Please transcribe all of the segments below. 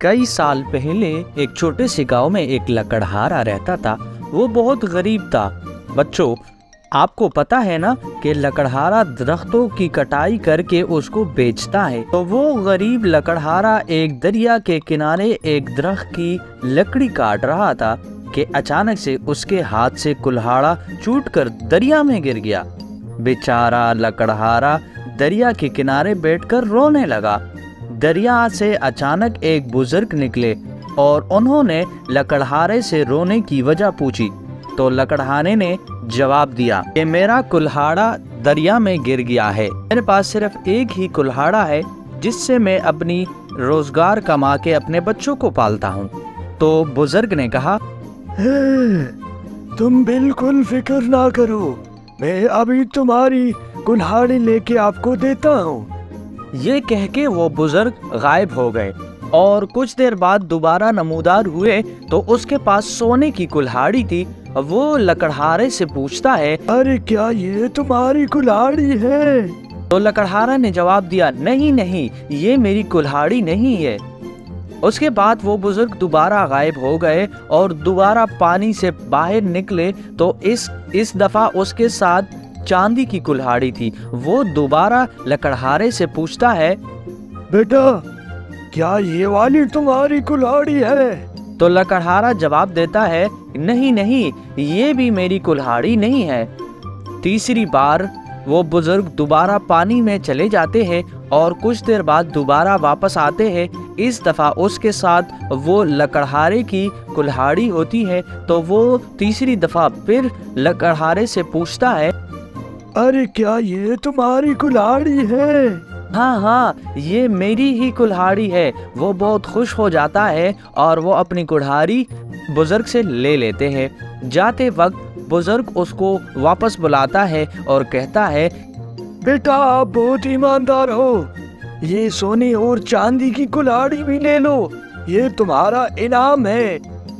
कई साल पहले एक छोटे से गांव में एक लकड़हारा रहता था। वो बहुत गरीब था। बच्चों, आपको पता है ना कि लकड़हारा दरख्तों की कटाई करके उसको बेचता है। तो वो गरीब लकड़हारा एक दरिया के किनारे एक दरख्त की लकड़ी काट रहा था कि अचानक से उसके हाथ से कुल्हाड़ा छूटकर दरिया में गिर गया। बेचारा लकड़हारा दरिया के किनारे बैठकर रोने लगा। दरिया से अचानक एक बुजुर्ग निकले और उन्होंने लकड़हारे से रोने की वजह पूछी। तो लकड़हारे ने जवाब दिया कि मेरा कुल्हाड़ा दरिया में गिर गया है। मेरे पास सिर्फ एक ही कुल्हाड़ा है जिससे मैं अपनी रोजगार कमा के अपने बच्चों को पालता हूँ। तो बुजुर्ग ने कहा, तुम बिल्कुल फिक्र ना करो, मैं अभी तुम्हारी कुल्हाड़ी लेके आपको देता हूँ। ये कह के वो बुजुर्ग गायब हो गए और कुछ देर बाद दोबारा नमूदार हुए तो उसके पास सोने की कुल्हाड़ी थी। वो लकड़हारे से पूछता है, अरे क्या ये तुम्हारी कुल्हाड़ी है? तो लकड़हारा ने जवाब दिया, नहीं नहीं, ये मेरी कुल्हाड़ी नहीं है। उसके बाद वो बुजुर्ग दोबारा गायब हो गए और दोबारा पानी से बाहर निकले तो इस दफा उसके साथ चांदी की कुल्हाड़ी थी। वो दोबारा लकड़हारे से पूछता है, बेटा क्या ये वाली तुम्हारी कुल्हाड़ी है? तो लकड़हारा जवाब देता है, नहीं नहीं, ये भी मेरी कुल्हाड़ी नहीं है। तीसरी बार वो बुजुर्ग दोबारा पानी में चले जाते हैं और कुछ देर बाद दोबारा वापस आते हैं। इस दफा उसके साथ वो लकड़हारे की कुल्हाड़ी होती है। तो वो तीसरी दफा फिर लकड़हारे से पूछता है, अरे क्या ये तुम्हारी कुल्हाड़ी है? हाँ हाँ, ये मेरी ही कुल्हाड़ी है। वो बहुत खुश हो जाता है और वो अपनी कुल्हाड़ी बुजुर्ग से ले लेते हैं। जाते वक्त बुजुर्ग उसको वापस बुलाता है और कहता है, बेटा आप बहुत ईमानदार हो, ये सोने और चांदी की कुल्हाड़ी भी ले लो, ये तुम्हारा इनाम है।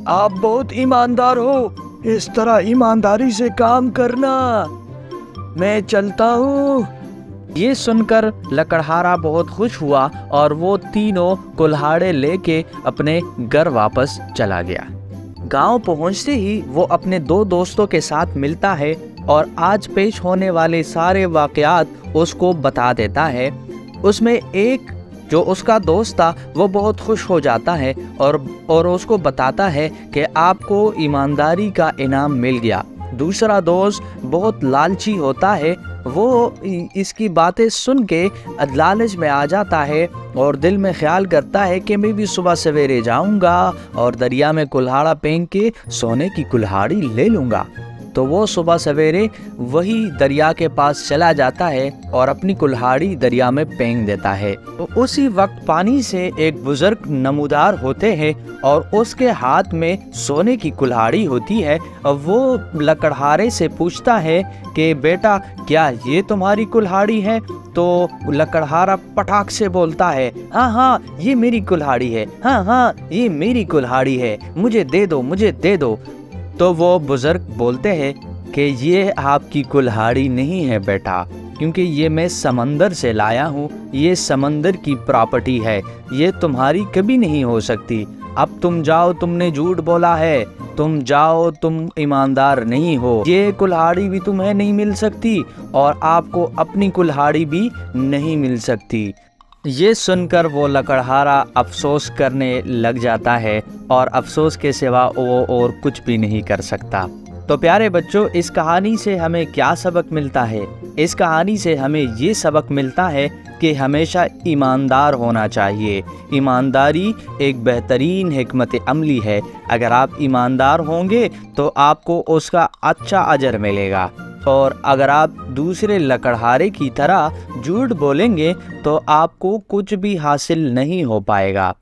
आप बहुत ईमानदार हो, इस तरह ईमानदारी से काम करना। मैं चलता हूँ। ये सुनकर लकड़हारा बहुत खुश हुआ और वो तीनों कुल्हाड़े लेके अपने घर वापस चला गया। गांव पहुंचते ही वो अपने दो दोस्तों के साथ मिलता है और आज पेश होने वाले सारे वाकयात उसको बता देता है। उसमें एक जो उसका दोस्त था वो बहुत खुश हो जाता है और उसको बताता है कि आपको ईमानदारी का इनाम मिल गया। दूसरा दोस्त बहुत लालची होता है, वो इसकी बातें सुन के लालच में आ जाता है और दिल में ख्याल करता है कि मैं भी सुबह सवेरे जाऊंगा और दरिया में कुल्हाड़ा फेंक के सोने की कुल्हाड़ी ले लूंगा। तो वो सुबह सवेरे वही दरिया के पास चला जाता है और अपनी कुल्हाड़ी दरिया में फेंक देता है। तो उसी वक्त पानी से एक बुजुर्ग नमूदार होते हैं और उसके हाथ में सोने की कुल्हाड़ी होती है। वो लकड़हारे से पूछता है कि बेटा क्या ये तुम्हारी कुल्हाड़ी है? तो लकड़हारा पटाख से बोलता है, हाँ हाँ, ये मेरी कुल्हाड़ी है, हाँ हाँ, ये मेरी कुल्हाड़ी है, मुझे दे दो, मुझे दे दो। तो वो बुजुर्ग बोलते हैं कि ये आपकी कुल्हाड़ी नहीं है बेटा, क्योंकि ये मैं समंदर से लाया हूँ, ये समंदर की प्रॉपर्टी है, ये तुम्हारी कभी नहीं हो सकती। अब तुम जाओ, तुमने झूठ बोला है, तुम जाओ, तुम ईमानदार नहीं हो, ये कुल्हाड़ी भी तुम्हें नहीं मिल सकती और आपको अपनी कुल्हाड़ी भी नहीं मिल सकती। ये सुनकर वो लकड़हारा अफसोस करने लग जाता है और अफसोस के सिवा वो और कुछ भी नहीं कर सकता। तो प्यारे बच्चों, इस कहानी से हमें क्या सबक मिलता है? इस कहानी से हमें ये सबक मिलता है कि हमेशा ईमानदार होना चाहिए। ईमानदारी एक बेहतरीन हिकमत अमली है। अगर आप ईमानदार होंगे तो आपको उसका अच्छा अजर मिलेगा, और अगर आप दूसरे लकड़हारे की तरह झूठ बोलेंगे तो आपको कुछ भी हासिल नहीं हो पाएगा।